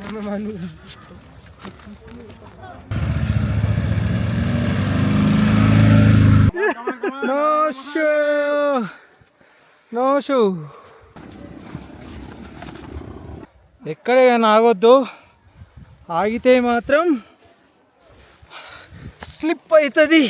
No show. No show. ఎక్కడైనా ఆగొద్దు, ఆగితే మాత్రం స్లిప్ అవుతుంది.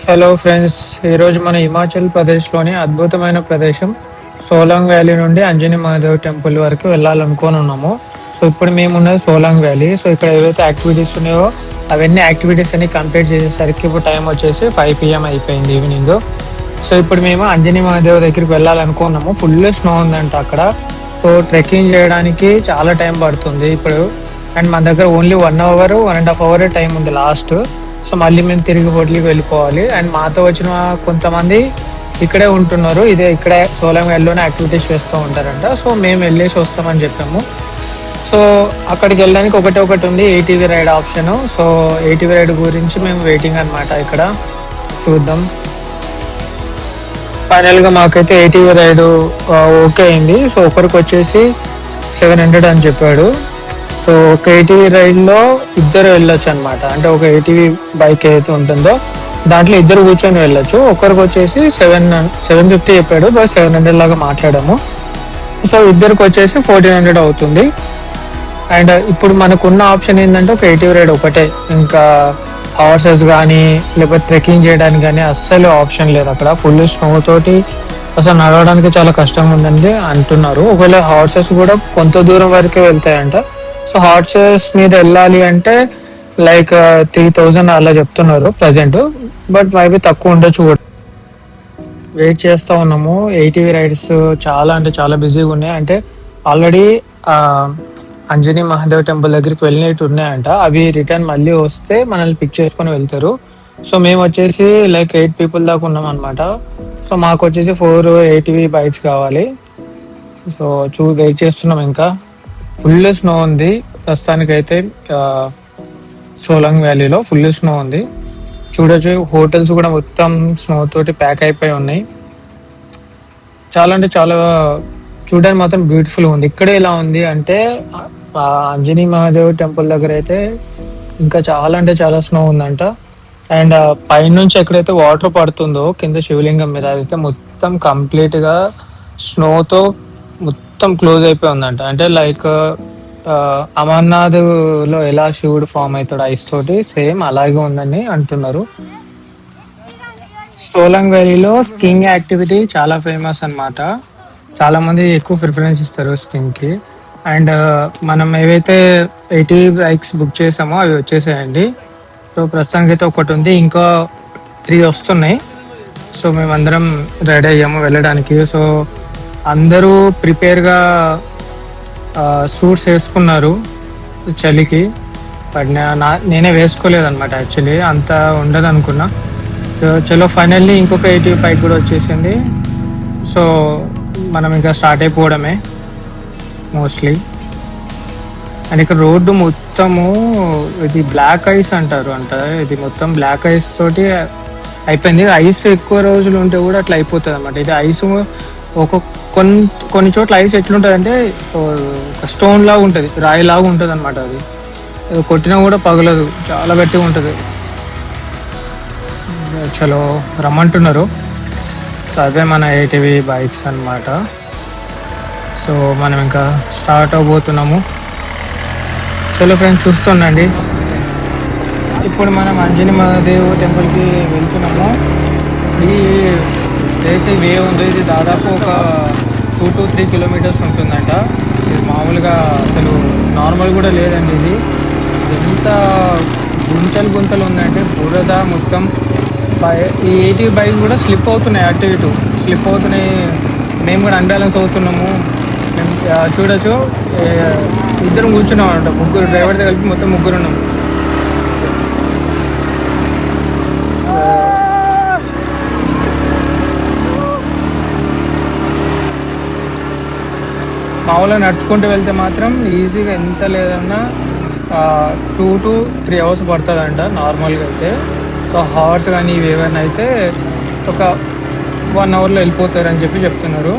హలో ఫ్రెండ్స్, ఈరోజు మన హిమాచల్ ప్రదేశ్లోని అద్భుతమైన ప్రదేశం సోలాంగ్ వ్యాలీ నుండి అంజనీ మహాదేవ్ టెంపుల్ వరకు వెళ్ళాలనుకొని ఉన్నాము. సో ఇప్పుడు మేము ఉన్నది సోలాంగ్ వ్యాలీ. సో ఇక్కడ ఏవైతే యాక్టివిటీస్ ఉన్నాయో అవన్నీ యాక్టివిటీస్ అన్ని కంప్లీట్ చేసేసరికి ఇప్పుడు టైం వచ్చేసి 5 PM అయిపోయింది ఈవినింగ్. సో ఇప్పుడు మేము అంజనీ మహాదేవ్ దగ్గరికి వెళ్ళాలనుకున్నాము. ఫుల్ స్నో ఉందంట అక్కడ. సో ట్రెక్కింగ్ చేయడానికి చాలా టైం పడుతుంది ఇప్పుడు. అండ్ మన దగ్గర ఓన్లీ 1 hour 1.5 hour టైం ఉంది లాస్ట్. సో మళ్ళీ మేము తిరిగి హోటల్కి వెళ్ళిపోవాలి. అండ్ మాతో వచ్చిన కొంతమంది ఇక్కడే ఉంటున్నారు, ఇక్కడే సోలాంగ్ వ్యాలీలోనే యాక్టివిటీస్ చేస్తూ ఉంటారంట. సో మేము వెళ్ళేసి వస్తామని చెప్పాము. సో అక్కడికి వెళ్ళడానికి ఒకటి ఉంది, ATV ride option. So ATV ride గురించి మేము వెయిటింగ్ అనమాట. ఇక్కడ చూద్దాం. ఫైనల్గా మాకైతే ATV రైడ్ ఓకే అయింది. సో ఒకరికి వచ్చేసి 700 అని చెప్పాడు. సో ఒక ATV రైడ్లో ఇద్దరు వెళ్ళొచ్చు అనమాట. అంటే ఒక ATV బైక్ ఏదైతే ఉంటుందో దాంట్లో ఇద్దరు కూర్చొని వెళ్ళొచ్చు. ఒకరికి వచ్చేసి 750 చెప్పాడు, బట్ 700 లాగా మాట్లాడాము. సో ఇద్దరికి వచ్చేసి 1400 అవుతుంది. అండ్ ఇప్పుడు మనకున్న ఆప్షన్ ఏంటంటే ఒక ATV రైడ్ ఒకటే, ఇంకా హార్సెస్ కానీ లేకపోతే ట్రెక్కింగ్ చేయడానికి కానీ అస్సలు ఆప్షన్ లేదు అక్కడ. ఫుల్ స్నో తోటి అసలు నడవడానికి చాలా కష్టంగా ఉందండి అంటున్నారు. ఒకవేళ హార్సెస్ కూడా కొంత దూరం వరకే వెళ్తాయంట. సో హార్సెస్ మీద వెళ్ళాలి అంటే లైక్ 3000 అలా చెప్తున్నారు ప్రజెంట్, బట్ మేబీ తక్కువ ఉండొచ్చు కూడా. వెయిట్ చేస్తూ ఉన్నాము. ATV రైడ్స్ చాలా అంటే చాలా బిజీగా ఉన్నాయి. అంటే ఆల్రెడీ అంజనీ మహాదేవ్ టెంపుల్ దగ్గరికి వెళ్ళినట్టు ఉన్నాయంట. అవి రిటర్న్ మళ్ళీ వస్తే మనల్ని పిక్ చేసుకొని వెళ్తారు. సో మేము వచ్చేసి లైక్ 8 people దాకా ఉన్నాం అనమాట. సో మాకు వచ్చేసి 4 ATV బైక్స్ కావాలి. సో వెయిట్ చేస్తున్నాం. ఇంకా ఫుల్ స్నో ఉంది ప్రస్తుతానికైతే. సోలాంగ్ వ్యాలీలో ఫుల్ స్నో ఉంది. చూడొచ్చు, హోటల్స్ కూడా మొత్తం స్నో తోటి ప్యాక్ అయిపోయి ఉన్నాయి. చాలా అంటే చాలా చూడడానికి మాత్రం బ్యూటిఫుల్ ఉంది. ఇక్కడే ఇలా ఉంది అంటే అంజనీ మహాదేవ్ టెంపుల్ దగ్గర అయితే ఇంకా చాలా అంటే చాలా స్నో ఉందంట. అండ్ పైనుంచి ఎక్కడైతే వాటర్ పడుతుందో కింద శివలింగం మీద అదైతే మొత్తం కంప్లీట్ గా స్నోతో మొత్తం క్లోజ్ అయిపోయి ఉందంట. అంటే లైక్ అమర్నాథ్ లో ఎలా శివుడు ఫామ్ అవుతాడు ఐస్ తోటి, సేమ్ అలాగే ఉందని అంటున్నారు. సోలాంగ్ వ్యాలీలో స్కీయింగ్ యాక్టివిటీ చాలా ఫేమస్ అన్నమాట. చాలా మంది ఎక్కువ ప్రిఫరెన్స్ ఇస్తారు స్కీయింగ్ కి. అండ్ మనం ఏవైతే 80 బైక్స్ బుక్ చేసామో అవి వచ్చేసాయండి. సో ప్రస్తుతానికి అయితే ఒకటి ఉంది, ఇంకా 3 వస్తున్నాయి. సో మేమందరం రెడీ అయ్యాము వెళ్ళడానికి. సో అందరూ ప్రిపేర్గా సూట్స్ వేసుకున్నారు చలికి, బట్ నేనే వేసుకోలేదు అనమాట. యాక్చువల్లీ అంత ఉండదు అనుకున్నా. చలో ఫైనల్లీ ఇంకొక 80 బైక్ కూడా వచ్చేసింది. సో మనం ఇంకా స్టార్ట్ అయిపోవడమే మోస్ట్లీ. అండ్ ఇక్కడ రోడ్డు మొత్తము ఇది బ్లాక్ ఐస్ అంటారు అంట. ఇది మొత్తం బ్లాక్ ఐస్ తోటి అయిపోయింది. ఐస్ ఎక్కువ రోజులు ఉంటే కూడా అట్లా అయిపోతుంది అనమాట. ఇది ఐస్ కొన్ని చోట్ల ఐస్ ఎట్లుంటుంది అంటే స్టోన్ లాగా ఉంటుంది, రాయి లాగా ఉంటుంది అనమాట. అది కొట్టినా కూడా పగలదు, చాలా గట్టిగా ఉంటుంది. చలో రమ్మంటున్నారు. సో అవే మన ATV బైక్స్ అన్నమాట. సో మనం ఇంకా స్టార్ట్ అవబోతున్నాము. చలో ఫ్రెండ్స్ చూస్తుండండి. ఇప్పుడు మనం అంజనీ మహాదేవ్ టెంపుల్కి వెళ్తున్నాము. ఇది ఏదైతే వే ఉందో ఇది దాదాపు ఒక 2 to 3 kilometers ఉంటుందంట. ఇది మామూలుగా అసలు నార్మల్ కూడా లేదండి. ఇది ఎంత గుంతలు ఉందంటే బురద మొత్తం. ఈ ATV బైక్ కూడా స్లిప్ అవుతున్నాయి, అటు ఇటు స్లిప్ అవుతున్నాయి. మేము కూడా అన్బ్యాలెన్స్ అవుతున్నాము. మేము చూడొచ్చు, ఇద్దరం కూర్చున్నాం అనమాట. ముగ్గురు డ్రైవర్తో కలిపి మొత్తం ముగ్గురు ఉన్నాం. మామూలుగా నడుచుకుంటూ వెళ్తే మాత్రం ఈజీగా ఎంత లేదన్నా 2 to 3 hours పడుతుందంట నార్మల్గా అయితే. సో హార్స్ కానీ ఇవి ఏవైనా అయితే ఒక 1 hourలో వెళ్ళిపోతారని చెప్తున్నారు.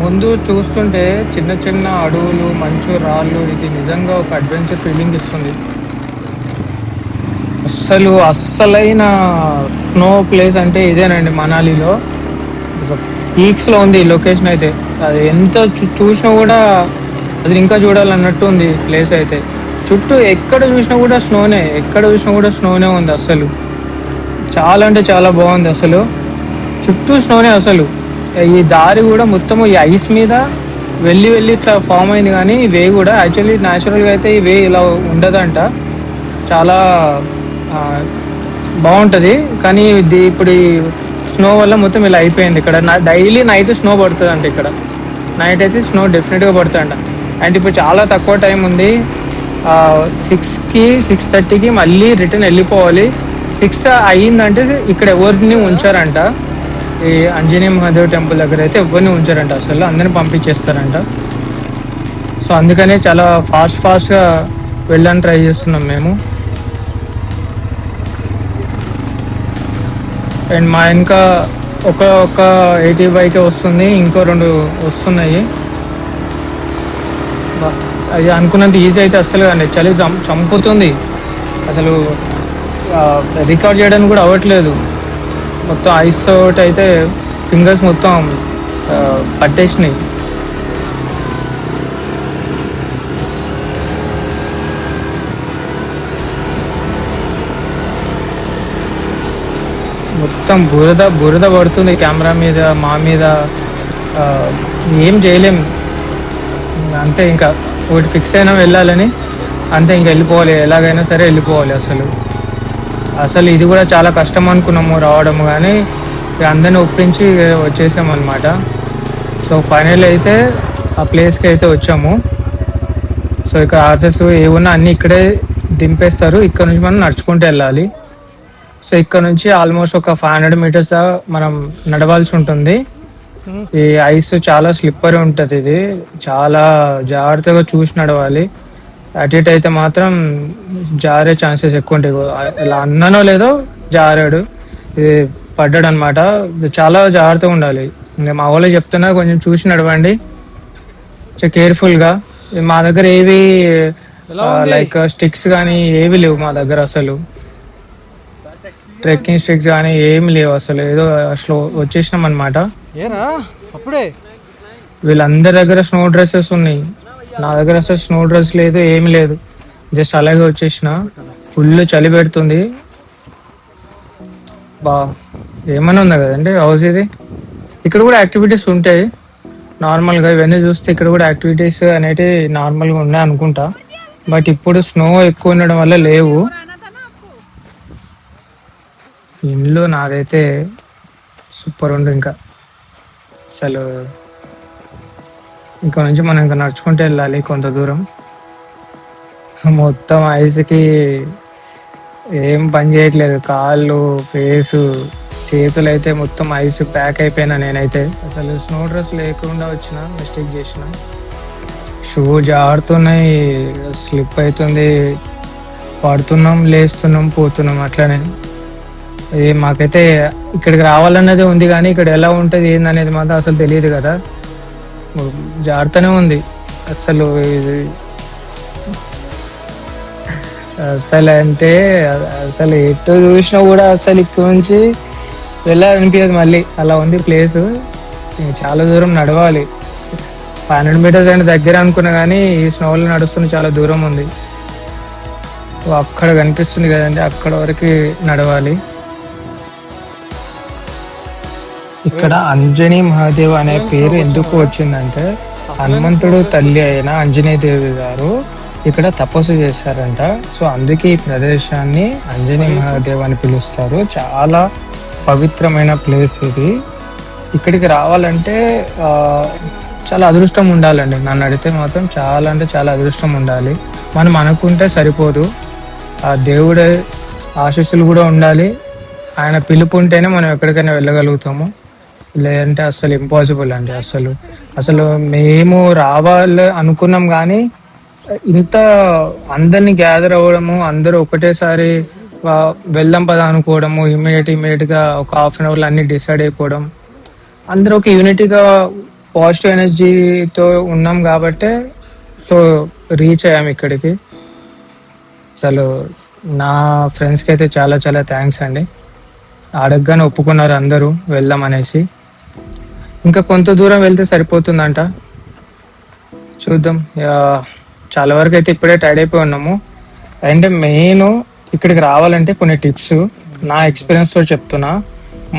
ముందు చూస్తుంటే చిన్న చిన్న అడవులు, మంచు, రాళ్ళు, ఇది నిజంగా ఒక అడ్వెంచర్ ఫీలింగ్ ఇస్తుంది. అస్సలైన స్నో ప్లేస్ అంటే ఇదేనండి మనాలిలో. పీక్స్లో ఉంది ఈ లొకేషన్ అయితే. అది ఎంత చూసినా కూడా అది ఇంకా చూడాలన్నట్టు ఉంది ప్లేస్ అయితే. చుట్టూ ఎక్కడ చూసినా కూడా స్నోనే ఉంది. అసలు చాలా అంటే చాలా బాగుంది. అసలు చుట్టూ స్నోనే. అసలు ఈ దారి కూడా మొత్తం ఈ ఐస్ మీద వెళ్ళి ఇట్లా ఫామ్ అయింది. కానీ ఈ వే కూడా యాక్చువల్లీ న్యాచురల్గా అయితే ఈ వే ఇలా ఉండదంట. చాలా బాగుంటుంది. కానీ ఇప్పుడు ఈ స్నో వల్ల మొత్తం ఇలా అయిపోయింది. ఇక్కడ డైలీ నైట్ స్నో పడుతుంది అంట. ఇక్కడ నైట్ అయితే స్నో డెఫినెట్గా పడుతుందంట. అండ్ ఇప్పుడు చాలా తక్కువ టైం ఉంది. 6కి 6:30కి మళ్ళీ రిటర్న్ వెళ్ళిపోవాలి. 6 అయ్యిందంటే ఇక్కడ ఎవరిని ఉంచారంట. ఈ ఆంజనేయ మహాదేవ్ టెంపుల్ దగ్గర అయితే ఎవరిని ఉంచారంట. అసలు అందరిని పంపించేస్తారంట. సో అందుకనే చాలా ఫాస్ట్గా వెళ్ళడానికి ట్రై చేస్తున్నాం మేము. అండ్ మా ఇంకా ఒక 80 బైకే వస్తుంది, ఇంకో 2 వస్తున్నాయి. అది అనుకున్నంత ఈజీ అయితే అస్సలు కానీ చలి చంపుతుంది. అసలు రికార్డ్ చేయడానికి కూడా అవ్వట్లేదు. మొత్తం ఐస్ తోటి అయితే ఫింగర్స్ మొత్తం పట్టేసినాయి. మొత్తం బురద పడుతుంది కెమెరా మీద, మా మీద. ఏం చేయలేం అంతే. ఇంకా ఒకటి ఫిక్స్ అయినా వెళ్ళాలని అంతే. ఇంకా వెళ్ళిపోవాలి, ఎలాగైనా సరే వెళ్ళిపోవాలి. అసలు ఇది కూడా చాలా కష్టం అనుకున్నాము రావడము, కానీ అందరిని ఒప్పించి వచ్చేసాం అనమాట. సో ఫైనల్ అయితే ఆ ప్లేస్కి అయితే వచ్చాము. సో ఇక్కడ ఆర్చెస్ ఏమున్నా అన్నీ ఇక్కడే దింపేస్తారు. ఇక్కడ నుంచి మనం నడుచుకుంటూ వెళ్ళాలి. సో ఇక్కడ నుంచి ఆల్మోస్ట్ ఒక 500 meters మనం నడవాల్సి ఉంటుంది. ఈ ఐస్ చాలా స్లిప్పరీ ఉంటుంది. ఇది చాలా జాగ్రత్తగా చూసి నడవాలి. అటు ఇటు అయితే మాత్రం జారే ఛాన్సెస్ ఎక్కువ ఉంటాయి. ఇలా అన్నానో లేదో జారాడు, ఇది పడ్డాడు అనమాట. చాలా జాగ్రత్తగా ఉండాలి. మా వాళ్ళు చెప్తున్నా కొంచెం చూసి నడవండి, కేర్ఫుల్గా. మా దగ్గర ఏవి లైక్ స్టిక్స్ కానీ ఏవి లేవు మా దగ్గర. అసలు ట్రెక్కింగ్ స్టిక్స్ కానీ ఏమి లేవు. అసలు ఏదో అసలు వచ్చేసినాం అనమాట. వీళ్ళందరి దగ్గర స్నో డ్రెస్సెస్ ఉన్నాయి. నా దగ్గర అసలు స్నో డ్రెస్ లేదు, ఏమి లేదు. జస్ట్ అలాగే వచ్చేసిన. ఫుల్ చలి పెడుతుంది. ఏమైనా ఉందా కదండి హౌస్ ఇది. ఇక్కడ కూడా యాక్టివిటీస్ ఉంటాయి నార్మల్గా. ఇవన్నీ చూస్తే ఇక్కడ కూడా యాక్టివిటీస్ అనేవి నార్మల్గా ఉన్నాయి అనుకుంటా. బట్ ఇప్పుడు స్నో ఎక్కువ ఉండడం వల్ల లేవు. ఇంట్లో నాదైతే సూపర్ ఉంది. ఇంకా అసలు ఇంకా నుంచి మనం ఇంకా నడుచుకుంటూ వెళ్ళాలి కొంత దూరం. మొత్తం ఐస్కి ఏం పని చేయట్లేదు. కాళ్ళు, ఫేసు, చేతులు అయితే మొత్తం ఐస్ ప్యాక్ అయిపోయినా నేనైతే. అసలు స్నో డ్రెస్ లేకుండా వచ్చిన, మిస్టేక్ చేసిన. షూ జారుతున్నాయి, స్లిప్ అవుతుంది, పడుతున్నాం, లేస్తున్నాం, పోతున్నాం అట్లనే. మాకైతే ఇక్కడికి రావాలన్నది ఉంది, కానీ ఇక్కడ ఎలా ఉంటుంది ఏందనేది మాత్రం అసలు తెలియదు కదా. జారుతూనే ఉంది. అసలు అసలు ఎటు చూసినా కూడా అసలు ఇక్కడ నుంచి వెళ్ళాలనిపించదు మళ్ళీ. అలా ఉంది ప్లేస్. చాలా దూరం నడవాలి. 500 meters అంటే దగ్గర అనుకున్నా, కానీ ఈ స్నోలో నడుస్తున్న చాలా దూరం ఉంది. అక్కడ కనిపిస్తుంది కదండి, అక్కడ వరకు నడవాలి. ఇక్కడ అంజనీ మహాదేవ్ అనే పేరు ఎందుకు వచ్చిందంటే, హనుమంతుడు తల్లి అయిన అంజనీదేవి గారు ఇక్కడ తపస్సు చేశారంట. సో అందుకే ఈ ప్రదేశాన్ని అంజనీ మహాదేవ్ అని పిలుస్తారు. చాలా పవిత్రమైన ప్లేస్ ఇది. ఇక్కడికి రావాలంటే చాలా అదృష్టం ఉండాలండి. నన్ను అడిగితే మాత్రం చాలా అంటే చాలా అదృష్టం ఉండాలి. మనం అనుకుంటే సరిపోదు, ఆ దేవుడి ఆశీస్సులు కూడా ఉండాలి. ఆయన పిలుపు ఉంటేనే మనం ఎక్కడికైనా వెళ్ళగలుగుతాము. లేదంటే అసలు ఇంపాసిబుల్ అండి. అసలు అసలు మేము రావాలి అనుకున్నాం కానీ ఇంత అందరిని గ్యాదర్ అవ్వడము, అందరూ ఒకటేసారి వెళ్దాం పదా అనుకోవడము, ఇమీడియట్ గా ఒక హాఫ్ అన్ అవర్ లో అన్ని డిసైడ్ అయిపోవడం, అందరూ ఒక యూనిటీగా పాజిటివ్ ఎనర్జీతో ఉన్నాం కాబట్టే సో రీచ్ అయ్యాం ఇక్కడికి. అసలు నా ఫ్రెండ్స్కి అయితే చాలా చాలా థ్యాంక్స్ అండి. అడగగానే ఒప్పుకున్నారు అందరూ వెళ్దాం అనేసి. ఇంకా కొంత దూరం వెళ్తే సరిపోతుందంట, చూద్దాం. చాలా వరకు అయితే ఇప్పుడే టైర్డ్ అయిపోయి ఉన్నాము. అంటే మెయిన్ ఇక్కడికి రావాలంటే కొన్ని టిప్స్ నా ఎక్స్పీరియన్స్తో చెప్తున్నా.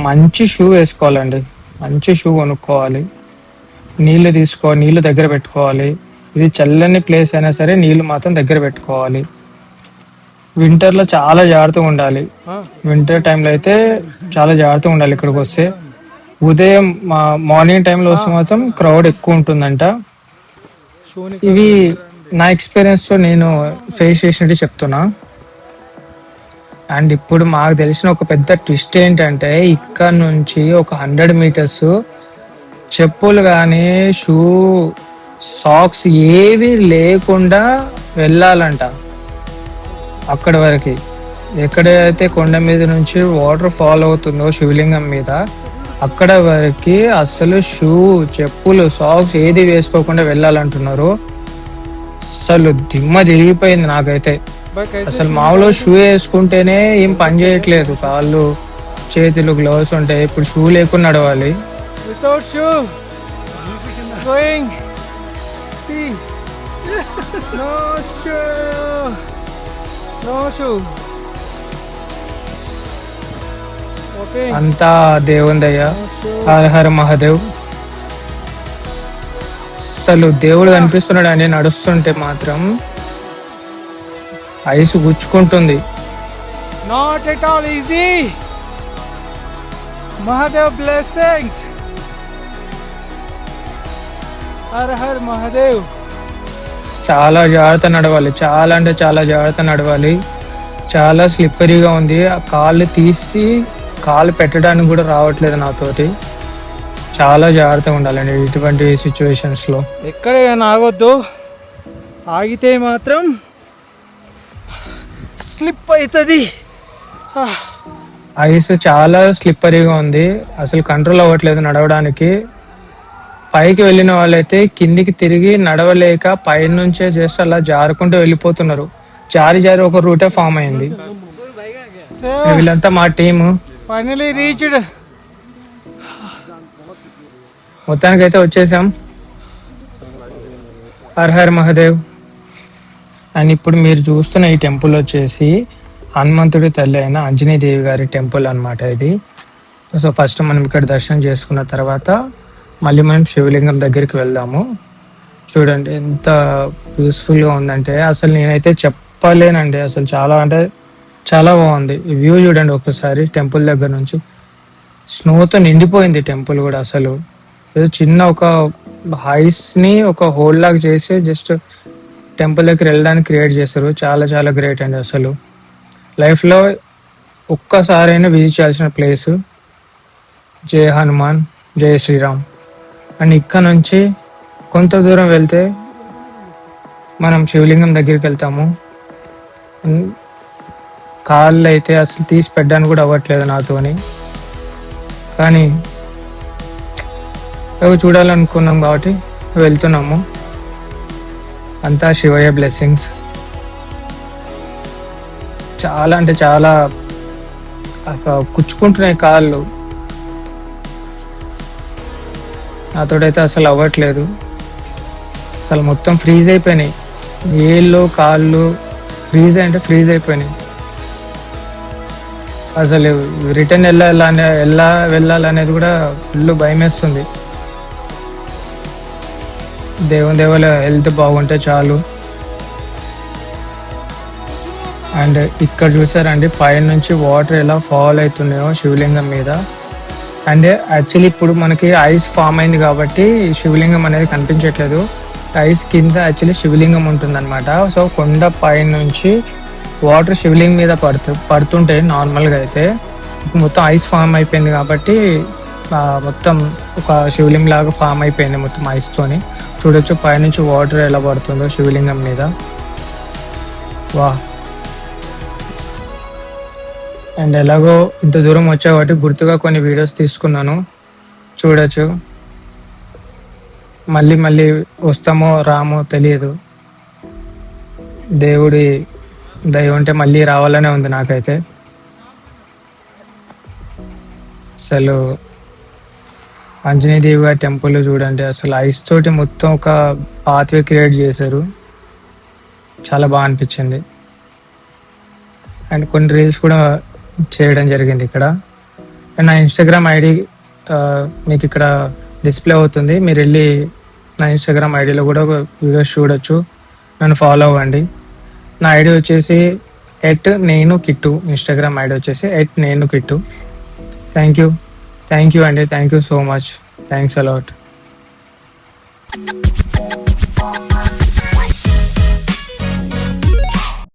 మంచి షూ వేసుకోవాలండి, మంచి షూ కొనుక్కోవాలి, నీళ్ళు దగ్గర పెట్టుకోవాలి. ఇది చల్లని ప్లేస్ అయినా సరే నీళ్ళు మాత్రం దగ్గర పెట్టుకోవాలి. వింటర్లో చాలా జాగ్రత్తగా ఉండాలి. వింటర్ టైంలో అయితే చాలా జాగ్రత్తగా ఉండాలి. ఇక్కడికి వస్తే ఉదయం మార్నింగ్ టైంలో వస్తే మాత్రం క్రౌడ్ ఎక్కువ ఉంటుందంట. ఇవి నా ఎక్స్పీరియన్స్తో నేను ఫేస్ చేసినట్టు చెప్తున్నా. అండ్ ఇప్పుడు మాకు తెలిసిన ఒక పెద్ద ట్విస్ట్ ఏంటంటే, ఇక్కడ నుంచి ఒక 100 meters చెప్పులు కానీ షూ సాక్స్ ఏవి లేకుండా వెళ్ళాలంట అక్కడ వరకు. ఎక్కడైతే కొండ మీద నుంచి వాటర్ ఫాల్ అవుతుందో శివలింగం మీద, అక్కడ వరకు అసలు షూ, చెప్పులు, సాక్స్ ఏది వేసుకోకుండా వెళ్ళాలంటున్నారు. అసలు దిమ్మ తిరిగిపోయింది నాకైతే. అసలు మామూలు షూ వేసుకుంటేనే ఏం పని చేయట్లేదు, కాళ్ళు చేతులు గ్లౌస్ ఉంటాయి, ఇప్పుడు షూ లేకుండా నడవాలి. అంతా దేవుందయ్యా, హర హర మహాదేవ్. అసలు దేవుడు కనిపిస్తున్నాడు అని నడుస్తుంటే మాత్రం ice గుచ్చుకుంటుంది. Not at all easy. Mahadev blessings. Har Har Mahadev. చాలా జాగ్రత్త నడవాలి, చాలా అంటే చాలా జాగ్రత్త నడవాలి. చాలా స్లిప్పరీగా ఉంది. ఆ కాళ్ళు తీసి కాలు పెట్టడానికి కూడా రావట్లేదు నాతోటి. చాలా జాగ్రత్తగా ఉండాలండి ఇటువంటి సిచ్యువేషన్స్లో. ఎక్కడైనా ఆగొద్దు, ఆగితే మాత్రం స్లిప్ అవుతుంది. ఐస్ చాలా స్లిప్పరీగా ఉంది, అసలు కంట్రోల్ అవ్వట్లేదు నడవడానికి. పైకి వెళ్ళిన వాళ్ళైతే కిందికి తిరిగి నడవలేక పైనుంచే జస్ట్ అలా జారుకుంటూ వెళ్ళిపోతున్నారు. జారి ఒక రూటే ఫామ్ అయింది. వీళ్ళంతా మా టీము. Finally reached. మొత్తానికి అయితే వచ్చేసాం. Her her Mahadev. అండ్ ఇప్పుడు మీరు చూస్తున్న ఈ టెంపుల్ వచ్చేసి హనుమంతుడి తల్లి అయిన ఆంజనేయదేవి గారి టెంపుల్ అనమాట ఇది. సో ఫస్ట్ మనం ఇక్కడ దర్శనం చేసుకున్న తర్వాత మళ్ళీ మనం శివలింగం దగ్గరికి వెళ్దాము. చూడండి ఎంత పీస్ఫుల్గా ఉందంటే అసలు నేనైతే చెప్పలేనండి. అసలు చాలా అంటే చాలా బాగుంది. ఈ వ్యూ చూడండి ఒకసారి టెంపుల్ దగ్గర నుంచి. స్నోతో నిండిపోయింది టెంపుల్ కూడా. అసలు ఏదో చిన్న ఒక హైస్ని ఒక హోల్ లాగా చేసి జస్ట్ టెంపుల్ దగ్గర వెళ్ళడానికి క్రియేట్ చేస్తారు. చాలా చాలా గ్రేట్ అండి. అసలు లైఫ్లో ఒక్కసారైనా విజిట్ చేయాల్సిన ప్లేస్. జై హనుమాన్, జై శ్రీరామ్. అండ్ ఇక్కడ నుంచి కొంత దూరం వెళ్తే మనం శివలింగం దగ్గరికి వెళ్తాము. కాళ్ళు అయితే అసలు తీసి పెట్టడానికి కూడా అవ్వట్లేదు నాతోని, కానీ చూడాలనుకున్నాం కాబట్టి వెళ్తున్నాము. అంతా శివయ్య బ్లెస్సింగ్స్. చాలా అంటే చాలా కుచ్చుకుంటున్నాయి కాళ్ళు. నాతోటైతే అసలు అవ్వట్లేదు. అసలు మొత్తం ఫ్రీజ్ అయిపోయినాయి. ఏళ్ళు కాళ్ళు ఫ్రీజ్ అయిపోయినాయి. అసలు రిటర్న్ వెళ్ళాలనేది కూడా ఫుల్ భయం వేస్తుంది. దేవుల హెల్త్ బాగుంటే చాలు. అండ్ ఇక్కడ చూసారండి పైన నుంచి వాటర్ ఎలా ఫాల్ అవుతున్నాయో శివలింగం మీద. అండ్ యాక్చువల్లీ ఇప్పుడు మనకి ఐస్ ఫామ్ అయింది కాబట్టి శివలింగం అనేది కనిపించట్లేదు. ఐస్ కింద యాక్చువల్లీ శివలింగం ఉంటుందన్నమాట. సో కొండ పైన నుంచి వాటర్ శివలింగం మీద పడుతుంటే నార్మల్గా అయితే మొత్తం ఐస్ ఫామ్ అయిపోయింది కాబట్టి మొత్తం ఒక శివలింగం లాగా ఫామ్ అయిపోయింది మొత్తం ఐస్తోని. చూడొచ్చు పైనుంచి వాటర్ ఎలా పడుతుందో శివలింగం మీద. వా, అండ్ ఎలాగో ఇంత దూరం వచ్చా కాబట్టి గుర్తుగా కొన్ని వీడియోస్ తీసుకున్నాను, చూడొచ్చు. మళ్ళీ మళ్ళీ వస్తామో రామో తెలియదు, దేవుడి దయ ఉంటే మళ్ళీ రావాలనే ఉంది నాకైతే. అసలు ఆంజనేయదేవి గారి టెంపుల్ చూడండి, అసలు ఐస్ తోటి మొత్తం ఒక పాత్వే క్రియేట్ చేశారు, చాలా బాగా అనిపించింది. అండ్ కొన్ని రీల్స్ కూడా చేయడం జరిగింది ఇక్కడ. అండ్ నా ఇన్స్టాగ్రామ్ ఐడి మీకు ఇక్కడ డిస్ప్లే అవుతుంది, మీరు వెళ్ళి నా ఇన్స్టాగ్రామ్ ఐడిలో కూడా వీడియోస్ చూడొచ్చు, నన్ను ఫాలో అవ్వండి. నా ఐడి వచ్చేసి @నేను_కిట్టు, ఇన్స్టాగ్రామ్ ఐడి వచ్చేసి @నేను_కిట్టు. థ్యాంక్ యూ అండి, thank you so much, thanks a lot.